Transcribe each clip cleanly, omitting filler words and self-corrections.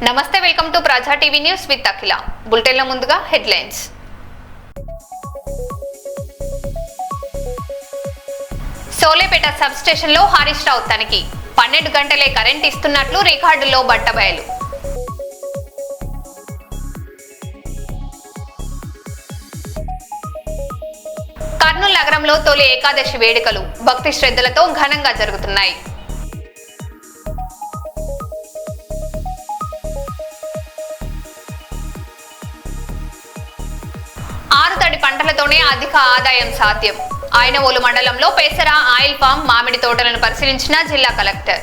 నమస్తే, welcome to ప్రజా TV news with Akhila. Bulletin లో ముందుగా హెడ్లైన్స్. సోలేపేట సబ్ స్టేషన్ లో హరీష్ రావు తనిఖీ. 12 గంటలే కరెంట్ ఇస్తున్నట్లు రికార్డుల్లో బట్టబయలు. కర్నూలు నగరంలో తొలి ఏకాదశి వేడుకలు భక్తి శ్రద్ధలతో ఘనంగా జరుగుతున్నాయి. ఆరుతడి పంటలతోనే అధిక ఆదాయం సాధ్యం. ఆయనవోలు మండలంలో పెసర, ఆయిల్ ఫామ్, మామిడి తోటలను పరిశీలించిన జిల్లా కలెక్టర్.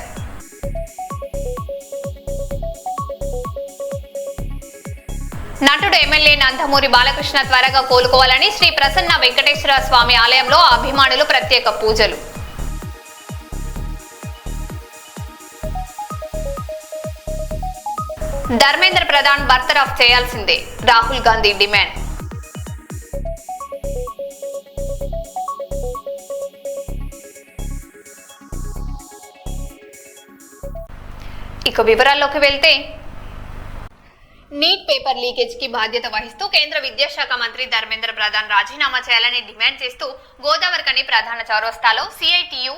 నటుడు ఎమ్మెల్యే నందమూరి బాలకృష్ణ త్వరగా కోలుకోవాలని శ్రీ ప్రసన్న వెంకటేశ్వర స్వామి ఆలయంలో అభిమానులు ప్రత్యేక పూజలు. ధర్మేంద్ర ప్రధాన్ బర్తరఫ్ చేయాల్సిందే, రాహుల్ గాంధీ డిమాండ్. ఇక వివరాల్లోకి వెళ్తే, నీట్ పేపర్ లీకేజ్ కి బాధ్యత వహిస్తూ కేంద్ర విద్యాశాఖ మంత్రి ధర్మేంద్ర ప్రధాన్ రాజీనామా చేయాలని డిమాండ్ చేస్తూ గోదావరికని ప్రధాన చౌరస్తాలో సిఐటియు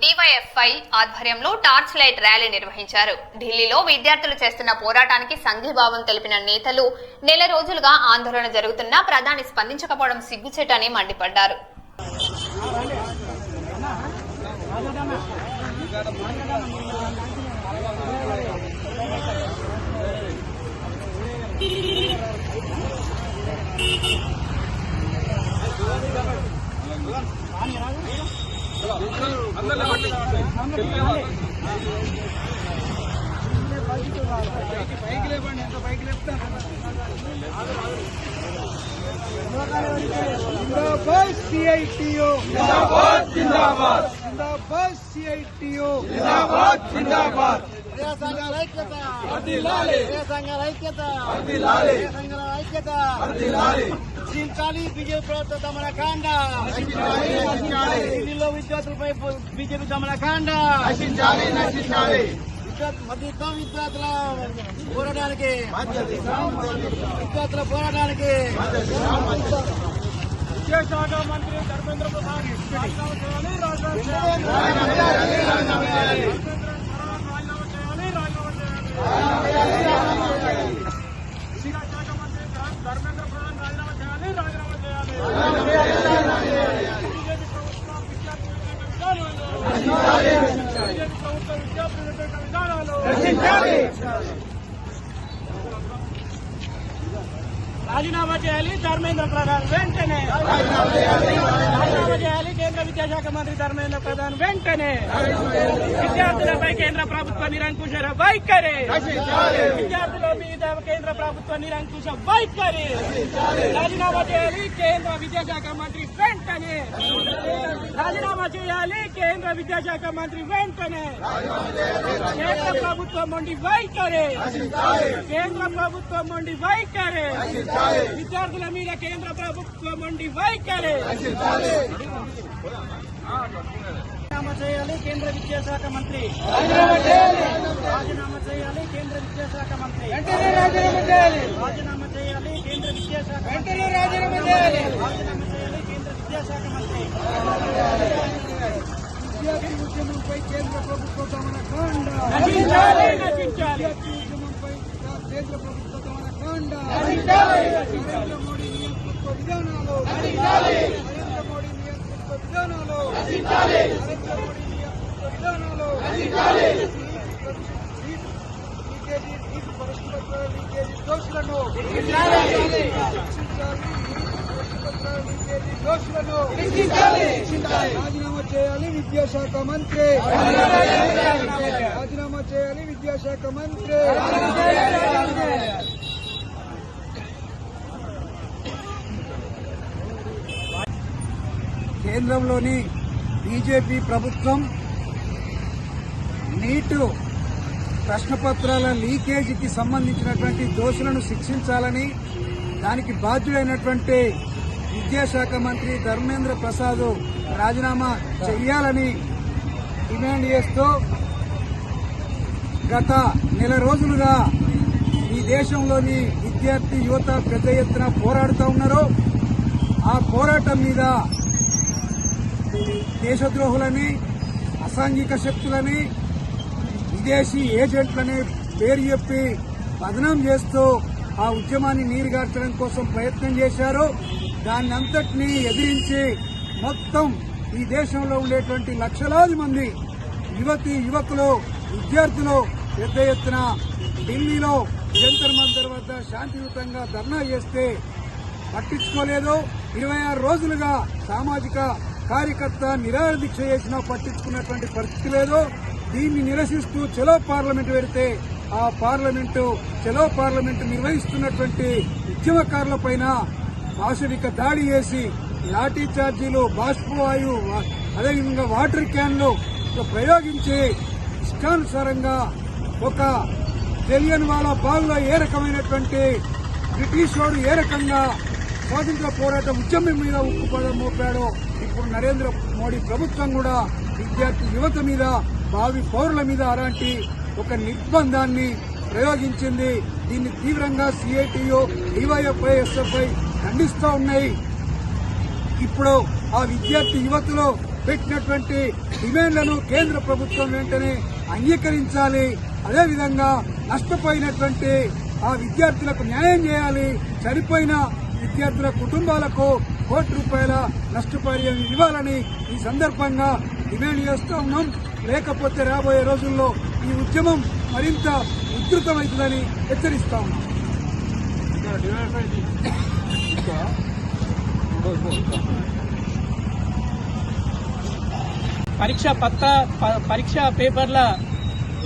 డివైఎఫ్ఐ ఆధ్వర్యంలో టార్చ్ లైట్ ర్యాలీ నిర్వహించారు. ఢిల్లీలో విద్యార్థులు చేస్తున్న పోరాటానికి సంఘీభావం తెలిపిన నేతలు నెల రోజులుగా ఆందోళన జరుగుతున్నా ప్రధాని స్పందించకపోవడం సిగ్గుచేటని మండిపడ్డారు. जिंदाबाद सीआईटीयू, जिंदाबाद जिंदाबाद, जिंदाबाद सीआईटीयू, जिंदाबाद जिंदाबाद. संघाల ఐక్యత వర్ధిల్లాలి, సంఘాల ఐక్యత వర్ధిల్లాలి, సంఘాల ఐక్యత వర్ధిల్లాలి. నశించాలి బీజేపీ ప్రభుత్వ దమనకాండ, నశించాలి నశించాలి. ఢిల్లీలో విద్యార్థులపై బీజేపీ దమనకాండ, నశించాలి నశించాలి. విద్యార్థుల పోరాటానికి విద్యార్థుల పోరాటానికి విద్యాశాఖ మంత్రి ధర్మేంద్ర ప్రధాన్ రాజీనామా చేయాలి. విద్యాశాఖ మంత్రి ధర్మేంద్ర ప్రధాన్ రాజీనామా చేయాలి. బీజేపీ ప్రభుత్వం విద్యార్థుల విధానాలు రాజీనామా చేయాలి. ధర్మేంద్ర ప్రధాన్ వెంటనే రాజీనామా చేయాలి. కేంద్ర విద్యాశాఖ మంత్రి ధర్మేంద్ర ప్రధాన్ వెంటనే విద్యార్థులపై కేంద్ర ప్రభుత్వ నిరంకుశ వైఖరి, విద్యార్థుల మీద కేంద్ర ప్రభుత్వ నిరంకుశ వైఖరి రాజీనామా చేయాలి. కేంద్ర విద్యాశాఖ మంత్రి వెంటనే రాజీనామా చేయాలి. కేంద్ర విద్యాశాఖ మంత్రి వెంటనే కేంద్ర ప్రభుత్వం మొండి వైఖరి, కేంద్ర ప్రభుత్వం మొండి వైఖరి, విద్యార్థుల మీద కేంద్ర ప్రభుత్వం మొండి వైఖరి రాజీనామా చేయాలి. కేంద్ర విద్యాశాఖ మంత్రి రాజీనామా చేయాలి. కేంద్ర విద్యాశాఖ మంత్రి రాజీనామా చేయాలి. రాజీనామా చేయాలి. కేంద్ర విద్యాశాఖ రాజీనామా చేయాలి. రాజీనామా చేయాలి. కేంద్ర విద్యాశాఖ మంత్రి విద్యార్థి ఉద్యమంపై కేంద్ర ప్రభుత్వ దమనకాండ, నశించాలి నశించాలి. ఉద్యమంపై కేంద్ర ప్రభుత్వ దమనకాండ, నరేంద్ర మోడీ నియంతృత్వ విధానాలు, నరేంద్ర మోడీ నియంతృత్వ విధానాలు, నరేంద్ర మోడీ నియంతృత్వ విధానాలు, నీటి పరిస్థితుల లీకేజీ దోషులను రాజీనామా చేయాలి. విద్యాశాఖ మంత్రి రాజీనామా చేయాలి. విద్యాశాఖ మంత్రి కేంద్రంలోని బీజేపీ ప్రభుత్వం నీటు ప్రశ్నపత్రాల లీకేజీకి సంబంధించినటువంటి దోషులను శిక్షించాలని, దానికి బాధ్యుడైనటువంటి విద్యాశాఖ మంత్రి ధర్మేంద్ర ప్రసాద్ రాజీనామా చేయాలని డిమాండ్ చేస్తూ గత నెల రోజులుగా దేశంలోని విద్యార్థి యువత పెద్ద ఎత్తున పోరాడుతూ ఉన్నారో ఆ పోరాటం మీద దేశద్రోహులని, అసాంఘిక శక్తులని, విదేశీ ఏజెంట్లని పేరు చెప్పి బదనాం చేస్తూ ఆ ఉద్యమాన్ని నీరుగార్చడం కోసం ప్రయత్నం చేశారు. దాన్ని అంతటినీ ఎదిరించి మొత్తం ఈ దేశంలో ఉండేటువంటి లక్షలాది మంది యువతీ యువకులు, విద్యార్థులు పెద్ద ఎత్తున ఢిల్లీలో జంతర్ మంతర్ వద్ద శాంతియుతంగా ధర్నా చేస్తే పట్టించుకోలేదు. 26 రోజులుగా సామాజిక కార్యకర్త నిరాహార దీక్ష చేసినా పట్టించుకున్నటువంటి పరిస్థితి లేదు. దీన్ని నిరసిస్తూ చలో పార్లమెంటు పెడితే ఆ చలో పార్లమెంటు నిర్వహిస్తున్నటువంటి ఉద్యమకారులపైన పాశవిక దాడి చేసి లాఠీ చార్జీలు, బాష్పవాయువు, అదేవిధంగా వాటర్ క్యాన్లు ప్రయోగించి ఇష్టానుసారంగా ఒక జలియన్ వాలా బాగ్లో ఏ రకమైనటువంటి బ్రిటిష్ వాడు ఏ రకంగా స్వాతంత్ర పోరాట ఉద్యమం మీద ఉక్కుపదం మోపాడో ఇప్పుడు నరేంద్ర మోడీ ప్రభుత్వం కూడా విద్యార్థి యువత మీద, భావి పౌరుల మీద అలాంటి ఒక నిర్బంధాన్ని ప్రయోగించింది. దీన్ని తీవ్రంగా సిఐటియు, డివైఎఫ్ఐ, ఎస్ఎఫ్ఐ ఖండిస్తూ ఉన్నాయి. ఇప్పుడు ఆ విద్యార్థి యువతలో పెట్టినటువంటి డిమాండ్లను కేంద్ర ప్రభుత్వం వెంటనే అంగీకరించాలి. అదేవిధంగా నష్టపోయినటువంటి ఆ విద్యార్థులకు న్యాయం చేయాలి. చనిపోయిన విద్యార్థుల కుటుంబాలకు ₹1 నష్టపరిహారం ఇవ్వాలని ఈ సందర్భంగా డిమాండ్ చేస్తూ ఉన్నాం. లేకపోతే రాబోయే రోజుల్లో ఈ ఉద్యమం మరింత ఉధృతమవుతుందని హెచ్చరిస్తా ఉన్నాం. పరీక్ష పేపర్ల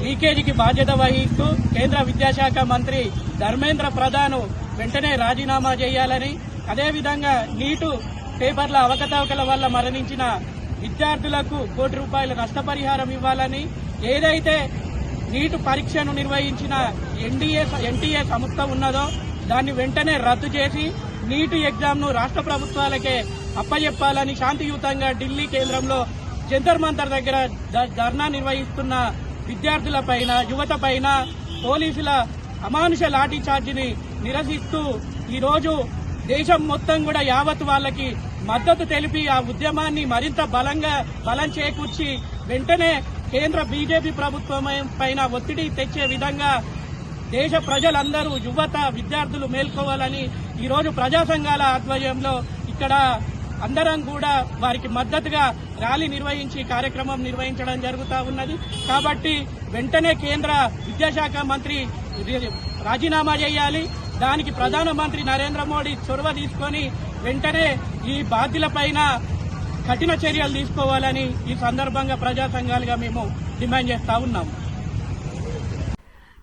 లీకేజీకి బాధ్యత వహిస్తూ కేంద్ర విద్యాశాఖ మంత్రి ధర్మేంద్ర ప్రధాన్ వెంటనే రాజీనామా చేయాలని, అదేవిధంగా నీటు పేపర్ల అవకతవకల వల్ల మరణించిన విద్యార్థులకు ₹1 నష్టపరిహారం ఇవ్వాలని, ఏదైతే నీటు పరీక్షను నిర్వహించిన ఎన్టీఏ సంస్థ ఉన్నదో దాన్ని వెంటనే రద్దు చేసి నీటు ఎగ్జామ్ను రాష్ట్ర ప్రభుత్వాలకే అప్పజెప్పాలని శాంతియుతంగా ఢిల్లీ కేంద్రంలో జంతర్ మంతర్ దగ్గర ధర్నా నిర్వహిస్తున్న విద్యార్థులపైన, యువతపైన పోలీసుల అమానుష లాఠీ చార్జిని నిరసిస్తూ ఈరోజు దేశం మొత్తం కూడా యావత్ వాళ్ళకి మద్దతు తెలిపి ఆ ఉద్యమాన్ని మరింత బలం చేకూర్చి వెంటనే కేంద్ర బీజేపీ ప్రభుత్వం పైన ఒత్తిడి తెచ్చే విధంగా దేశ ప్రజలందరూ, యువత, విద్యార్థులు మేల్కోవాలని ఈరోజు ప్రజా సంఘాల ఆధ్వర్యంలో ఇక్కడ అందరం కూడా వారికి మద్దతుగా ర్యాలీ నిర్వహించి కార్యక్రమం నిర్వహించడం జరుగుతూ ఉన్నది. కాబట్టి వెంటనే కేంద్ర విద్యాశాఖ మంత్రి రాజీనామా చేయాలి. దానికి ప్రధానమంత్రి నరేంద్ర మోడీ చొరవ తీసుకొని వెంటనే ఈ బాధ్యులపైన కఠిన చర్యలు తీసుకోవాలని ఈ సందర్భంగా ప్రజా సంఘాలుగా మేము డిమాండ్ చేస్తా ఉన్నాము.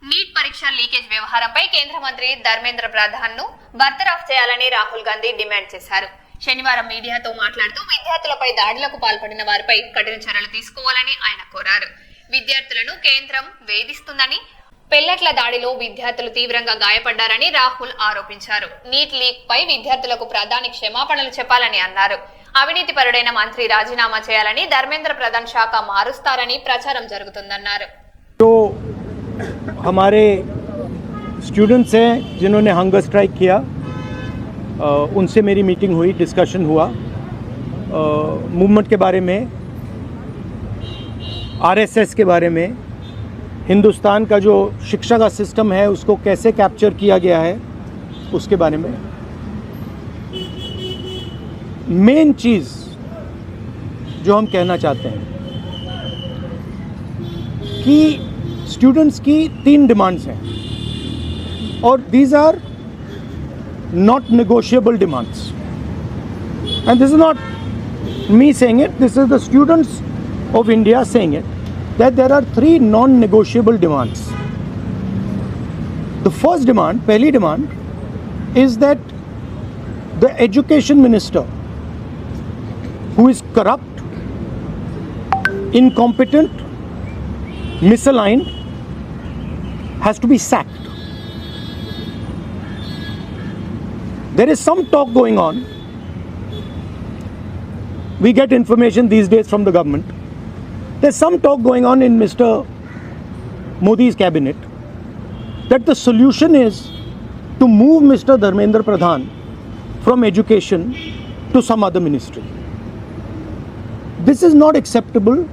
నీట్ పరీక్ష లీకేజ్ వ్యవహారంపై కేంద్ర మంత్రి ధర్మేంద్ర ప్రధాన్ ను బర్తరఫ్ చేయాలని రాహుల్ గాంధీ డిమాండ్ చేశారు. శనివారం మీడియాతో మాట్లాడుతూ విద్యార్థులపై దాడులకు పాల్పడిన వారిపై కఠిన చర్యలు తీసుకోవాలని ఆయన కోరారు. విద్యార్థులను కేంద్రం వేధిస్తుందని, పెల్లట్ల దాడిలో విద్యార్థులు తీవ్రంగా గాయపడ్డారని రాహుల్ ఆరోపించారు. నీట్ లీక్ పై విద్యార్థులకు ప్రధాని క్షమాపణలు చెప్పాలని అన్నారు. అవినీతి పరుడైన మంత్రి రాజీనామా చేయాలని, ధర్మేంద్ర ప్రధాన్ శాఖ మారుస్తారని ప్రచారం జరుగుతుందన్నారు. हमारे स्टूडेंट्स हैं जिन्होंने हंगर स्ट्राइक किया, उनसे मेरी मीटिंग हुई, डिस्कशन हुआ मूवमेंट के बारे में, आरएसएस के बारे में, हिंदुस्तान का जो शिक्षा का सिस्टम है उसको कैसे कैप्चर किया गया है उसके बारे में. मेन चीज़ जो हम कहना चाहते हैं कि स्टूडेंट्स की 3 डिमांड्स हैं और these are not negotiable demands, and this is not me saying it, this is the students of India saying it, that there are 3 non-negotiable demands. The first demand, pehli demand, is that the education minister, who is corrupt, incompetent, misaligned, has to be sacked. There is some talk going on. We get information these days from the government. There's some talk going on in Mr. Modi's cabinet that the solution is to move Mr. Dharmendra Pradhan from education to some other ministry. This is not acceptable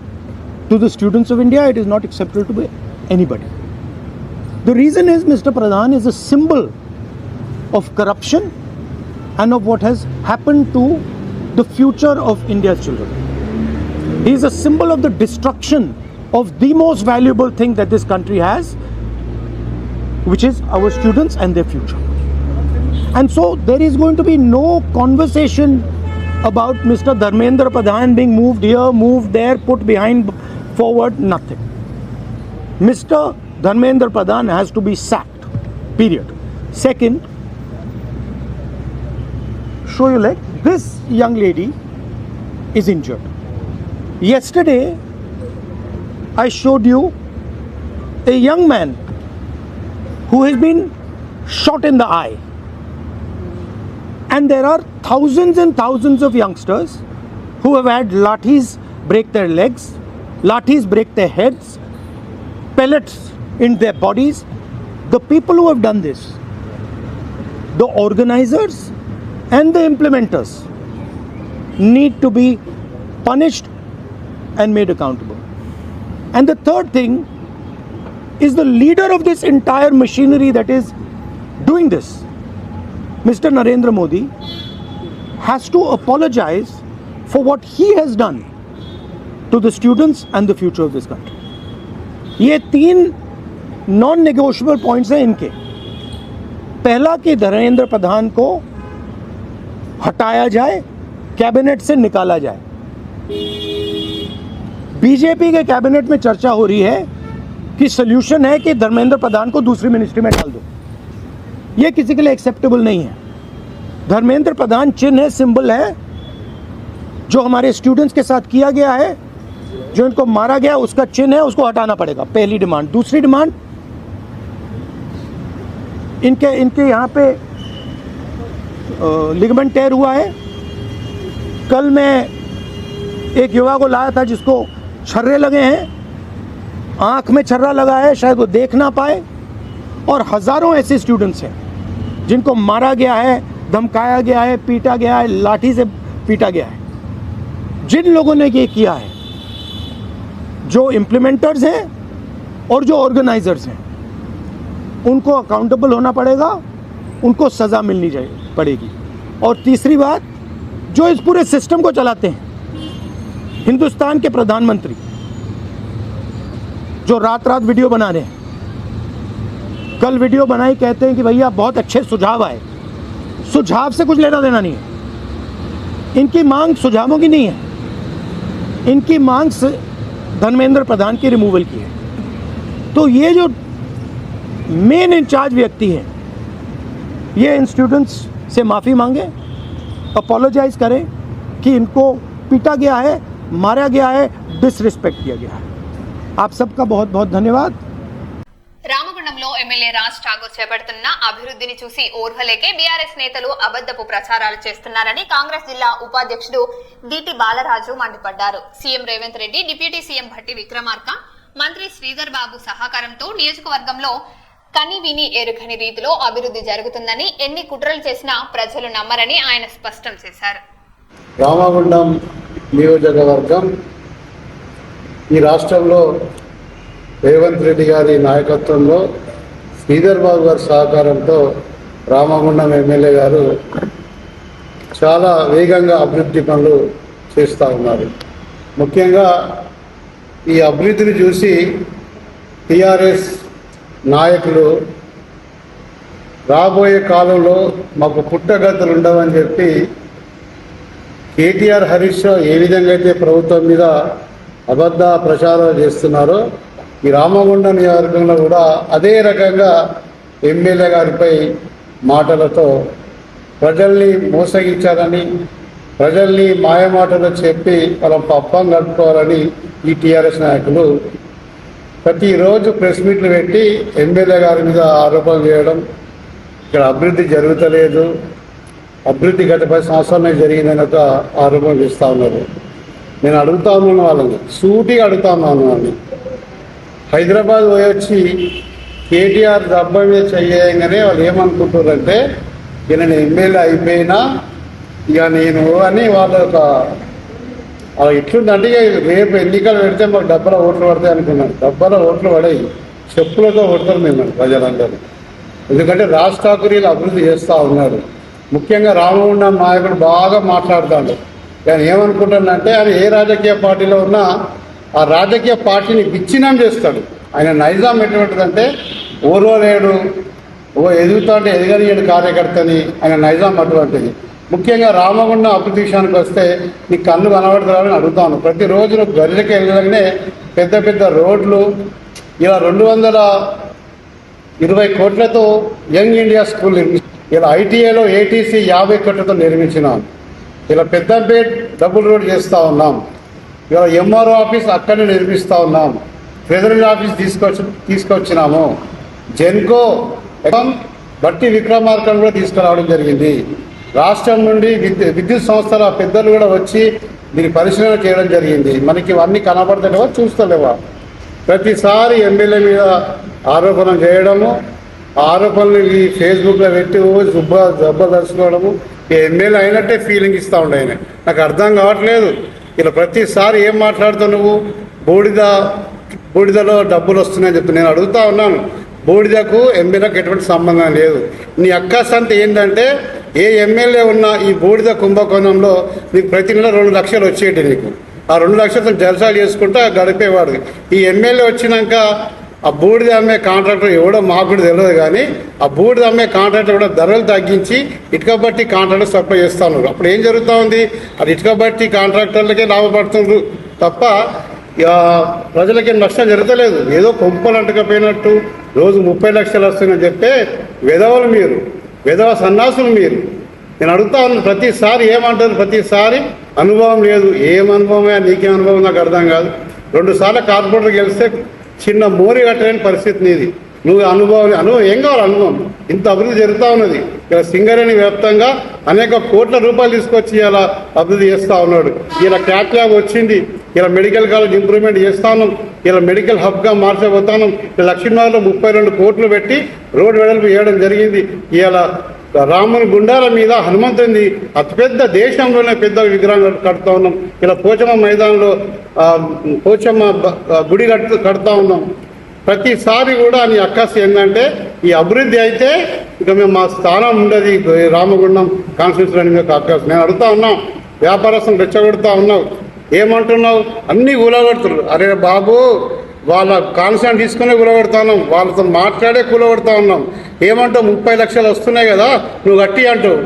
to the students of India. It is not acceptable to anybody. The reason is Mr. Pradhan is a symbol of corruption and of what has happened to the future of India's children. He is a symbol of the destruction of the most valuable thing that this country has, which is our students and their future. And so there is going to be no conversation about Mr. Dharmendra Pradhan being moved here, moved there, put behind, forward, nothing. Mr. Dharmendra Pradhan has to be sacked, period. Second, show your leg. This young lady is injured. Yesterday, I showed you a young man who has been shot in the eye. And there are thousands and thousands of youngsters who have had lathis break their legs, lathis break their heads, pellets in their bodies. The people who have done this, the organizers and the implementers, need to be punished and made accountable. And the third thing is the leader of this entire machinery that is doing this, Mr. Narendra Modi, has to apologize for what he has done to the students and the future of this country. ये 3 non-negotiable points हैं इनके. पहला कि धर्मेंद्र प्रधान को हटाया जाए, cabinet से निकाला जाए. बीजेपी के कैबिनेट में चर्चा हो रही है कि सोल्यूशन है कि धर्मेंद्र प्रधान को दूसरी मिनिस्ट्री में डाल दो. ये किसी के लिए एक्सेप्टेबल नहीं है. धर्मेंद्र प्रधान चिन्ह है, सिंबल है. जो हमारे स्टूडेंट्स के साथ किया गया है, जो इनको मारा गया, उसका चिन्ह है, उसको हटाना पड़ेगा. पहली डिमांड. दूसरी डिमांड, इनके यहाँ पे लिगामेंट टेयर हुआ है. कल मैं एक युवा को लाया था जिसको छर्रे लगे हैं, आंख में छर्रा लगा है, शायद वो देख ना पाए. और हजारों ऐसे स्टूडेंट्स हैं जिनको मारा गया है, धमकाया गया है, पीटा गया है, लाठी से पीटा गया है. जिन लोगों ने ये किया है, जो इम्प्लीमेंटर्स हैं और जो ऑर्गेनाइजर्स हैं, उनको अकाउंटेबल होना पड़ेगा, उनको सज़ा मिलनी पड़ेगी. और तीसरी बात, जो इस पूरे सिस्टम को चलाते हैं, हिंदुस्तान के प्रधानमंत्री, जो रात रात वीडियो बना रहे हैं, कल वीडियो बनाई, कहते हैं कि भैया बहुत अच्छे सुझाव आए. सुझाव से कुछ लेना देना नहीं है. इनकी मांग सुझावों की नहीं है, इनकी मांग धर्मेंद्र प्रधान की रिमूवल की है. तो ये जो मेन इंचार्ज व्यक्ति हैं, ये इन स्टूडेंट्स से माफ़ी मांगे, अपोलोजाइज करें कि इनको पीटा गया है, मारा गया है, डिसरिस्पेक्ट किया गया है. आप सबका बहुत बहुत धन्यवाद. రామగుండంలో ఎమ్మెల్యే రాజ్ ఠాగూర్ చేపడుతున్న అభివృద్ధిని చూసి ఓర్వలేకే బీఆర్ఎస్ నేతలు అబద్ధపు ప్రచారాలు చేస్తున్నారని కాంగ్రెస్ జిల్లా ఉపాధ్యక్షుడు డిటి బాలరాజు మండిపడ్డారు. CM Revanth Reddy, deputy CM Bhatti Vikramarka, మంత్రి శ్రీధర్ బాబు సహకారంతో నియోజకవర్గంలో కని విని ఎరుగని రీతిలో అభివృద్ధి జరుగుతుందని, ఎన్ని కుట్రలు చేసినా ప్రజలు నమ్మరని ఆయన స్పష్టం చేశారు. రామగుండం నియోజకవర్గం ఈ రాష్ట్రంలో రేవంత్ రెడ్డి గారి నాయకత్వంలో, శ్రీధర్ బాబు గారి సహకారంతో రామగుండం ఎమ్మెల్యే గారు చాలా వేగంగా అభివృద్ధి పనులు చేస్తూ ఉన్నారు. ముఖ్యంగా ఈ అభివృద్ధిని చూసి టీఆర్ఎస్ నాయకులు రాబోయే కాలంలో మాకు పుట్టగతులు ఉండవని చెప్పి కేటీఆర్, హరీష్ రావు ఏ విధంగా అయితే ప్రభుత్వం మీద అబద్ధ ప్రచారాలు చేస్తున్నారో, ఈ రామగుండం నియోజకవర్గంలో కూడా అదే రకంగా ఎమ్మెల్యే గారిపై మాటలతో ప్రజల్ని మోసగించాలని, ప్రజల్ని మాయమాటలు చెప్పి వాళ్ళ పప్పం కట్టుకోవాలని ఈ టీఆర్ఎస్ నాయకులు ప్రతిరోజు ప్రెస్ మీట్లు పెట్టి ఎమ్మెల్యే గారి మీద ఆరోపణలు చేయడం, ఇక్కడ అభివృద్ధి జరుగుతలేదు, అభివృద్ధి గత 10 సంవత్సరాలనే జరిగిందని ఒక ఆరోపణ చేస్తూ ఉన్నారు. నేను అడుగుతా ఉన్నాను, వాళ్ళని సూటిగా అడుగుతా ఉన్నాను. వాళ్ళని హైదరాబాద్ పోయి వచ్చి కేటీఆర్ దెబ్బ మీద చేయగానే వాళ్ళు ఏమనుకుంటారంటే ఇక నేను ఎమ్మెల్యే అయిపోయినా ఇక నేను అని వాళ్ళ ఒక ఎట్లుందంటే ఇక రేపు ఎన్నికలు పెడితే మాకు డబ్బల ఓట్లు పడతాయి అనుకున్నాను. డబ్బల ఓట్లు పడాయి, చెప్పులతో కొడతారు మిమ్మల్ని ప్రజలందరూ. ఎందుకంటే రాజ్ ఠాకూర్ వీళ్ళు అభివృద్ధి చేస్తూ ఉన్నారు. ముఖ్యంగా రామగుండం నాయకుడు బాగా మాట్లాడుతాడు. ఆయన ఏమనుకుంటాడంటే ఆయన ఏ రాజకీయ పార్టీలో ఉన్నా ఆ రాజకీయ పార్టీని విచ్ఛిన్నం చేస్తాడు. ఆయన నైజాం ఎటువంటిదంటే ఓర్వలేడు, ఎదుగుతా అంటే ఎదగనియడు కార్యకర్తని. ఆయన నైజాం అటువంటిది. ముఖ్యంగా రామగుండం అభివృద్ధి విషయానికి వస్తే నీకు కన్ను కనబడతారని అడుగుతాను. ప్రతిరోజు నువ్వు గదిలోకి వెళ్ళగానే పెద్ద పెద్ద రోడ్లు, ఇలా 220 కోట్లతో యంగ్ ఇండియా స్కూల్ ఇలా ఐటీఐలో ఏటీసీ 50 కోట్లతో నిర్మించినాం. ఇలా పెద్దంపేట్ డబుల్ రోడ్ చేస్తూ ఉన్నాం. ఇలా ఎంఆర్ఓ ఆఫీస్ అక్కడనే నిర్మిస్తూ ఉన్నాం. Treasury office తీసుకొచ్చినాము. జెన్కో బట్టి విక్రమార్కను కూడా తీసుకురావడం జరిగింది. రాష్ట్రం నుండి విద్యుత్ సంస్థల పెద్దలు కూడా వచ్చి దీన్ని పరిశీలన చేయడం జరిగింది. మనకి ఇవన్నీ కనబడతలేవా, చూస్తలేవా? ప్రతిసారి ఎమ్మెల్యే మీద ఆరోపణ చేయడము, ఆరోపణలు ఈ ఫేస్బుక్లో పెట్టి జబ్బదలుచుకోవడము, ఎమ్మెల్యే అయినట్టే ఫీలింగ్ ఇస్తూ ఉండే ఆయన. నాకు అర్థం కావట్లేదు. ఇలా ప్రతిసారి ఏం మాట్లాడుతావు నువ్వు? బూడిదలో డబ్బులు వస్తున్నాయని చెప్పి నేను అడుగుతా ఉన్నాను. బూడిదకు ఎమ్మెల్యేకు ఎటువంటి సంబంధం లేదు. నీ అక్కసంత ఏంటంటే ఏ ఎమ్మెల్యే ఉన్నా ఈ బూడిద కుంభకోణంలో నీకు ప్రతి నెల 2 లక్షలు వచ్చేటి. నీకు ఆ 2 లక్షలతో జలసాలు చేసుకుంటూ గడిపేవాడు. ఈ ఎమ్మెల్యే వచ్చినాక ఆ బూడిద అమ్మే కాంట్రాక్టర్ ఎవడో మాకు కూడా తెలియదు, కానీ ఆ బూడిద అమ్మే కాంట్రాక్టర్ కూడా ధరలు తగ్గించి ఇటుక బట్టి కాంట్రాక్టర్ సప్లై చేస్తూ ఉన్నారు. అప్పుడు ఏం జరుగుతూ ఉంది? అది ఇటుక బట్టి కాంట్రాక్టర్లకే లాభపడుతున్నారు తప్ప ప్రజలకి నష్టం జరగలేదు. ఏదో కొంపలు అంటకపోయినట్టు రోజు 30 లక్షలు వస్తుందని చెప్తే విధవలు మీరు, విధవ సన్నాసులు మీరు. నేను అడుగుతా ఉన్నాను ప్రతిసారి ఏమంటారు? ప్రతిసారి అనుభవం లేదు. ఏం అనుభవమే, నీకేం అనుభవం నాకు అర్థం కాదు. 2 సార్లు కార్పొరేటర్ గెలిస్తే చిన్న మోరి కట్టలేని పరిస్థితి నీది. నువ్వు అనుభవం ఏం కావాలి? అనుభవం. ఇంత అభివృద్ధి జరుగుతూ ఉన్నది. ఇలా సింగరేణి వ్యాప్తంగా అనేక కోట్ల రూపాయలు తీసుకొచ్చి ఇలా అభివృద్ధి చేస్తూ ఉన్నాడు. ఇలా క్యాట్ ల్యాబ్ వచ్చింది. ఇలా మెడికల్ కాలేజ్ ఇంప్రూవ్మెంట్ చేస్తా ఉన్నాం. ఇలా మెడికల్ హబ్గా మార్చబోతాను. లక్ష్మీనగర్లో 32 కోట్లు పెట్టి రోడ్డు వెడల్పు చేయడం జరిగింది. ఇలా రాముని గుండాల మీద హనుమంతుని అతిపెద్ద దేశంలోనే పెద్ద విగ్రహం కడుతూ ఉన్నాం. ఇలా పోచమ్మ మైదానంలో పోచమ్మ గుడి కడుతూ ఉన్నాం. ప్రతిసారి కూడా నీ అక్కస్ ఏంటంటే ఈ అభివృద్ధి అయితే ఇక మేము మా స్థానం ఉండదు రామగుండం కాన్స్టిట్యూన్సీ మీకు అక్కస్. నేను అడుగుతా ఉన్నాం, వ్యాపారస్తులు రెచ్చగొడుతూ ఉన్నావు, ఏమంటున్నావు? అన్నీ కూలగొడుతున్నారు. అరే బాబు, వాళ్ళ కాన్సెంట్ తీసుకునే కూలగొడతా ఉన్నాం, వాళ్ళతో మాట్లాడే కూలగొడతా ఉన్నాం. ఏమంటావు? 30 లక్షలు వస్తున్నాయి కదా నువ్వు గట్టి అంటావు.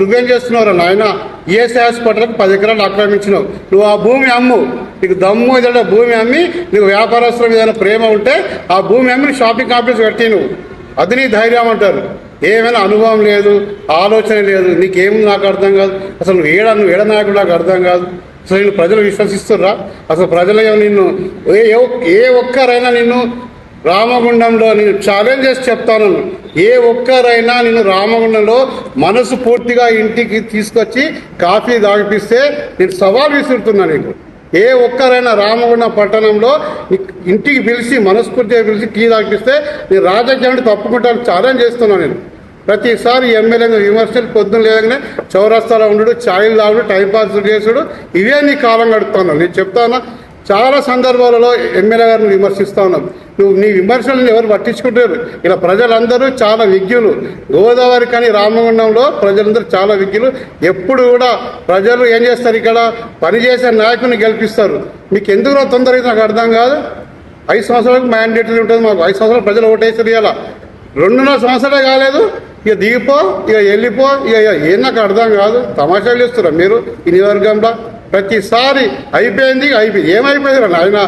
నువ్వేం చేస్తున్నావు నాయన? ఈఎస్ఐ హాస్పిటల్కి 10 ఎకరాలు ఆక్రమించినావు. నువ్వు ఆ భూమి అమ్ము. నీకు దమ్ము ఏదైనా భూమి అమ్మి, నీకు వ్యాపారస్తుల మీద ప్రేమ ఉంటే ఆ భూమి అమ్మి షాపింగ్ కాంప్లెక్స్ కట్టి నువ్వు. అది నీ ధైర్యం అంటారు. ఏమైనా అనుభవం లేదు, ఆలోచన లేదు, నీకేమి నాకు అర్థం కాదు. అసలు నువ్వు ఏడ నాయకుడు నాకు అర్థం కాదు. అసలు నేను ప్రజలు విశ్వసిస్తుర్రా? అసలు ప్రజలు నిన్ను ఏ ఒక్కరైనా నిన్ను రామగుండంలో నేను ఛాలెంజ్ చేసి చెప్తాను, ఏ ఒక్కరైనా నిన్ను రామగుండంలో మనసు పూర్తిగా ఇంటికి తీసుకొచ్చి కాఫీ తాగిపిస్తే నేను సవాల్ విసురుతున్నా నీకు. ఏ ఒక్కరైనా రామగుండం పట్టణంలో ఇంటికి పిలిచి మనస్ఫూర్తిగా పిలిచి టీ తాగిపిస్తే నేను రాజకీయాన్ని తప్పుకుంటాను ఛాలెంజ్ చేస్తున్నాను నేను. ప్రతిసారి ఎమ్మెల్యేగా విమర్శలు పొద్దున్న లేదగానే చౌరస్తాలో ఉండడు, ఛాయలు తాగుడు, టైంపాస్ చేసుడు, ఇవే నీ కాలం గడుపుతున్నావు. నేను చెప్తాను, చాలా సందర్భాలలో ఎమ్మెల్యే గారిని విమర్శిస్తా ఉన్నాం. నీ విమర్శలను ఎవరు పట్టించుకుంటారు? ఇలా ప్రజలందరూ చాలా విజ్ఞులు. గోదావరి కానీ రామగుండంలో ప్రజలందరూ చాలా విజ్ఞులు. ఎప్పుడు కూడా ప్రజలు ఏం చేస్తారు? ఇక్కడ పనిచేసే నాయకుని గెలిపిస్తారు. మీకు ఎందుకు తొందరగా నాకు అర్థం కాదు. 5 సంవత్సరాలకు మ్యాండేటరీ ఉంటుంది మాకు. 5 సంవత్సరాలు ప్రజలు ఓటేసారు. ఇలా 2.5 సంవత్సరాలే కాలేదు. ఇక దిగిపో, ఇక వెళ్ళిపో, ఇక ఏం నాకు అర్థం కాదు. తమాషాలు చేస్తున్నారు మీరు ఈ నియోజకవర్గంలో. ప్రతిసారి అయిపోయింది. ఏమైపోయింది ఆయన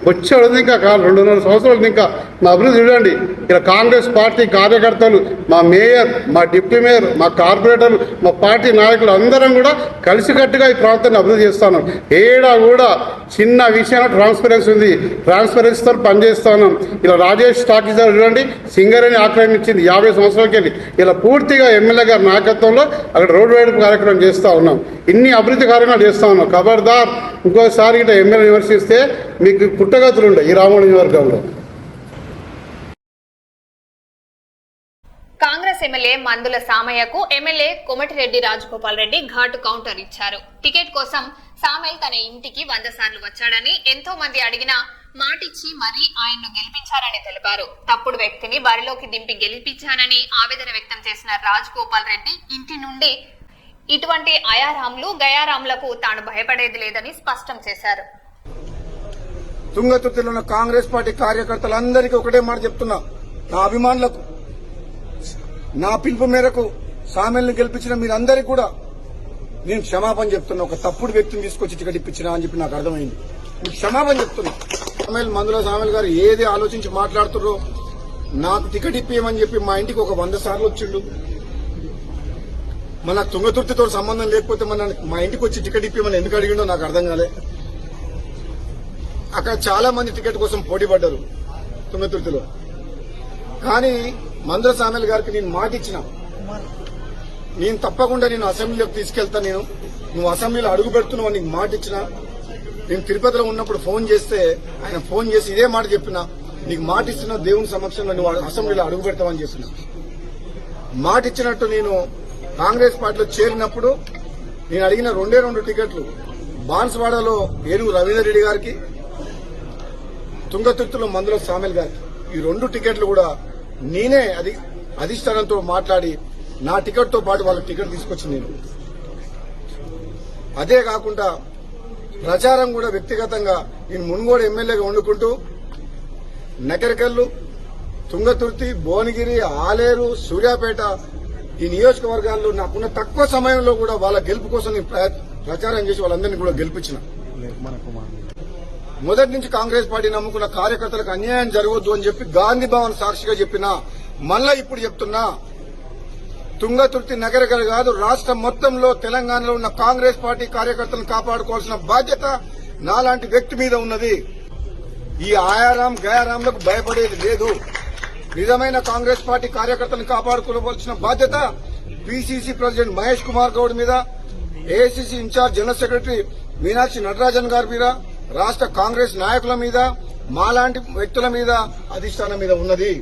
వచ్చాడు? ఇంకా 2.5 సంవత్సరాలు ఇంకా మా అభివృద్ధి చూడండి. ఇలా కాంగ్రెస్ పార్టీ కార్యకర్తలు, మా మేయర్, మా డిప్యూటీ మేయర్, మా కార్పొరేటర్లు, మా పార్టీ నాయకులు అందరం కూడా కలిసికట్టుగా ఈ ప్రాంతాన్ని అభివృద్ధి చేస్తున్నాం. ఏడా కూడా చిన్న విషయంలో ట్రాన్స్పరెన్సీ ఉంది. ట్రాన్స్పరెన్సీతో పనిచేస్తా ఉన్నాం. ఇలా రాజేష్ టాకీస్ చూడండి, సింగరేణి ఆక్రమించింది 50 సంవత్సరాలకి వెళ్ళి. ఇలా పూర్తిగా ఎమ్మెల్యే గారి నాయకత్వంలో అక్కడ రోడ్డు వేడుపు కార్యక్రమం చేస్తూ ఉన్నాం. ఇన్ని అభివృద్ధి కార్యక్రమాలు చేస్తూ ఉన్నాం. ఖబర్దార్ ఇంకోసారి ఇట్లా ఎమ్మెల్యే విమర్శిస్తే మీకు పుట్టగతులు ఉంటాయి ఈ రామగుండం నియోజకవర్గంలో. కాంగ్రెస్ ఎమ్మెల్యే మందుల సామయ్యకు ఎమ్మెల్యే కోమటిరెడ్డి రాజగోపాల్ రెడ్డి ఘాటు కౌంటర్ ఇచ్చారు. టికెట్ కోసం సామయ్య తన ఇంటికి 100 సార్లు వచ్చాడని, ఎంతో మంది అడిగినా మాటిచ్చి మరీ ఆయన్ను గెలిపించారని తెలిపారు. తప్పుడు వ్యక్తిని బరిలోకి దింపి గెలిపించానని ఆవేదన వ్యక్తం చేసిన రాజగోపాల్ రెడ్డి ఇంటి నుండి ఇటువంటి అయారాంలు గయారాంలకు తాను భయపడేది లేదని స్పష్టం చేశారు. తుంగతుర్తిలో ఉన్న కాంగ్రెస్ పార్టీ కార్యకర్తలందరికీ ఒకటే మాట చెప్తున్నా, నా అభిమానులకు, నా పిలుపు మేరకు సామెల్ని గెలిపించిన మీరందరికీ కూడా నేను క్షమాపణ చెప్తున్నా. ఒక తప్పుడు వ్యక్తిని తీసుకొచ్చి టికెట్ ఇప్పించినా అని చెప్పి నాకు అర్థమైంది. మీకు క్షమాపణ చెప్తున్నా. మందుల సామెల్ గారు ఏది ఆలోచించి మాట్లాడుతుర్రో, నాకు టికెట్ ఇప్పియమని చెప్పి మా ఇంటికి ఒక 100 సార్లు వచ్చిండు. మన తుంగతుర్తితో సంబంధం లేకపోతే మా ఇంటికి వచ్చి టికెట్ ఇప్పియమని ఎందుకు అడిగిండో నాకు అర్థం కాలే. అక్కడ చాలా మంది టికెట్ కోసం పోటీ పడ్డారు తుంగతుర్తిలో. కానీ మందుల సామెల్ గారికి నేను మాట ఇచ్చిన, నేను తప్పకుండా నేను అసెంబ్లీలోకి తీసుకెళ్తా, నువ్వు అసెంబ్లీలో అడుగు పెడుతున్నావు నీకు మాట ఇచ్చిన. నేను తిరుపతిలో ఉన్నప్పుడు ఫోన్ చేస్తే ఆయన ఫోన్ చేసి ఇదే మాట చెప్పిన, నీకు మాట ఇస్తున్నా దేవుని సమక్షంలో నువ్వు అసెంబ్లీలో అడుగు పెడతావని చెప్పిన. మాట ఇచ్చినట్టు నేను కాంగ్రెస్ పార్టీలో చేరినప్పుడు నేను అడిగిన 2 టికెట్లు బాన్స్వాడలో ఏనుగు రవీందర్ రెడ్డి గారికి, తుంగతుర్తిలో మందుల సామెల్ గారికి, ఈ 2 టికెట్లు కూడా నేనే అధిష్టానంతో మాట్లాడి నా టికెట్ తో పాటు వాళ్ళకి టికెట్ తీసుకొచ్చింది నేను. అదే కాకుండా ప్రచారం కూడా వ్యక్తిగతంగా నేను మున్గోడు ఎమ్మెల్యేగా వండుకుంటూ నకరికల్లు, తుంగతుర్తి, భువనగిరి, ఆలేరు, సూర్యాపేట ఈ నియోజకవర్గాల్లో నాకున్న తక్కువ సమయంలో కూడా వాళ్ళ గెలుపు కోసం నేను ప్రచారం చేసి వాళ్ళందరినీ కూడా గెలిపించిన. మొదటి నుంచి కాంగ్రెస్ పార్టీ నమ్ముకున్న కార్యకర్తలకు అన్యాయం జరగవద్దు అని చెప్పి గాంధీ భవన్ సాక్షిగా చెప్పినా, మళ్ళా ఇప్పుడు చెప్తున్నా, తుంగతుర్తి నగరగల కాదు రాష్ట్రం మొత్తంలో తెలంగాణలో ఉన్న కాంగ్రెస్ పార్టీ కార్యకర్తలను కాపాడుకోవాల్సిన బాధ్యత నాలాంటి వ్యక్తి మీద ఉన్నది. ఈ ఆయారాం గయారాంలకు భయపడేది లేదు. నిజమైన కాంగ్రెస్ పార్టీ కార్యకర్తలను కాపాడుకోవాల్సిన బాధ్యత పిసిసి ప్రెసిడెంట్ మహేష్ కుమార్ గౌడ్ మీద, AICC incharge general secretary Meenakshi Natarajan గారి మీద, రాష్ట్ర కాంగ్రెస్ నాయకుల మీద, మాలాంటి వ్యక్తుల మీద, అధిష్టానం మీద ఉన్నది.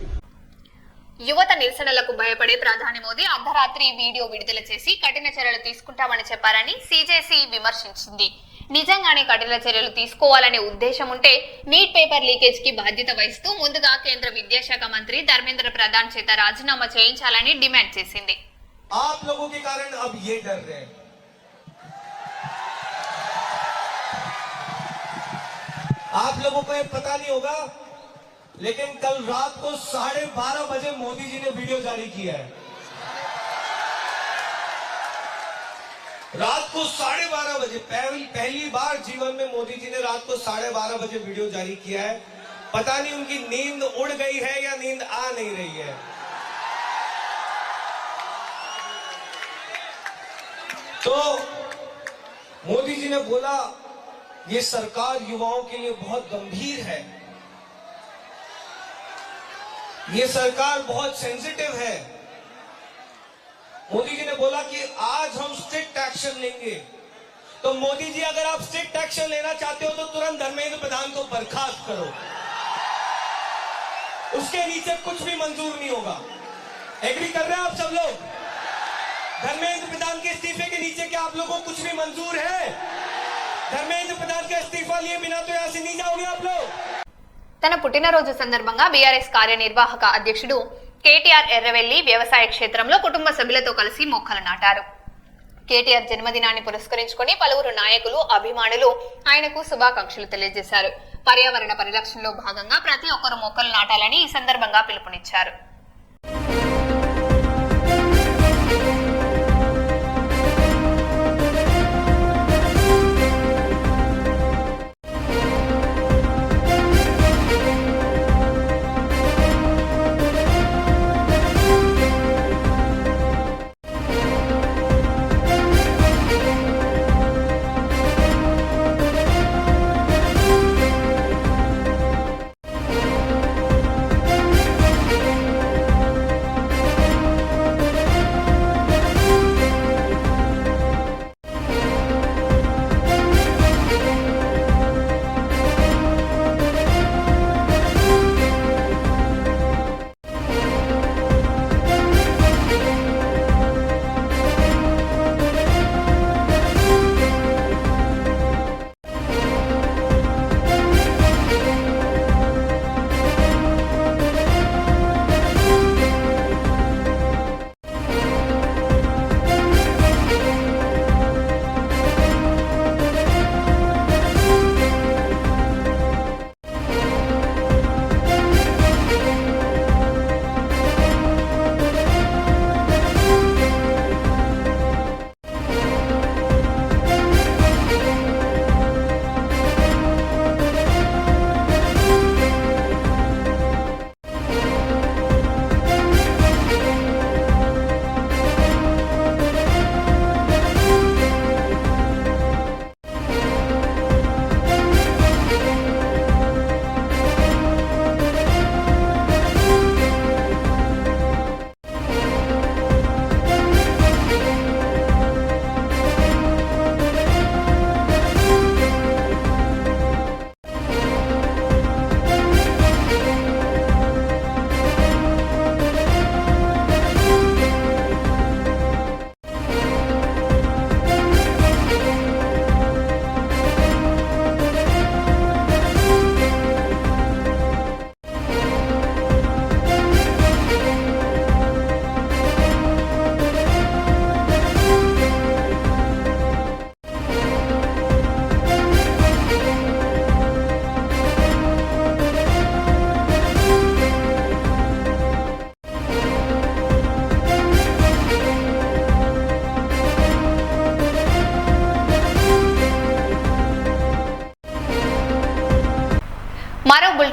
యువత నిరసనలకు భయపడే ప్రధాని మోదీ అర్ధరాత్రి వీడియో విడుదల చేసి కఠిన చర్యలు తీసుకుంటామని చెప్పారని సిజేసి విమర్శించింది. నిజంగానే కఠిన చర్యలు తీసుకోవాలనే ఉద్దేశం ఉంటే నీట్ పేపర్ లీకేజ్ కి బాధ్యత వహిస్తూ ముందుగా కేంద్ర విద్యాశాఖ మంత్రి ధర్మేంద్ర ప్రధాన్ చేత రాజీనామా చేయించాలని డిమాండ్ చేసింది. आप लोगों को ये पता नहीं होगा, लेकिन कल रात को 12:30 बजे मोदी जी ने वीडियो जारी किया है. रात को 12:30 बजे पहली बार जीवन में मोदी जी ने रात को 12:30 बजे वीडियो जारी किया है. पता नहीं उनकी नींद उड़ गई है या नींद आ नहीं रही है. तो मोदी जी ने बोला ये सरकार युवाओं के लिए बहुत गंभीर है, ये सरकार बहुत सेंसिटिव है. मोदी जी ने बोला कि आज हम स्ट्रिक्ट एक्शन लेंगे. तो मोदी जी अगर आप स्ट्रिक्ट एक्शन लेना चाहते हो तो तुरंत धर्मेंद्र प्रधान को बर्खास्त करो. उसके नीचे कुछ भी मंजूर नहीं होगा. एग्री कर रहे हैं आप सब लोग? धर्मेंद्र प्रधान के इस्तीफे के नीचे क्या आप लोगों को कुछ भी मंजूर है? धर्मेंद्र प्रधान का इस्तीफा लिए बिना तो यहाँ से नहीं जाओगे आप लोग. తన పుట్టినరోజు సందర్భంగా బీఆర్ఎస్ కార్యనిర్వాహక అధ్యక్షుడు కేటీఆర్ ఎర్రవెల్లి వ్యవసాయ క్షేత్రంలో కుటుంబ సభ్యులతో కలిసి మొక్కలు నాటారు. కేటీఆర్ జన్మదినాన్ని పురస్కరించుకుని పలువురు నాయకులు, అభిమానులు ఆయనకు శుభాకాంక్షలు తెలియజేశారు. పర్యావరణ పరిరక్షణలో భాగంగా ప్రతి ఒక్కరూ మొక్కలు నాటాలని ఈ సందర్భంగా పిలుపునిచ్చారు.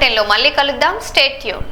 10 లో మళ్ళీ కలుద్దాం. Stay tune.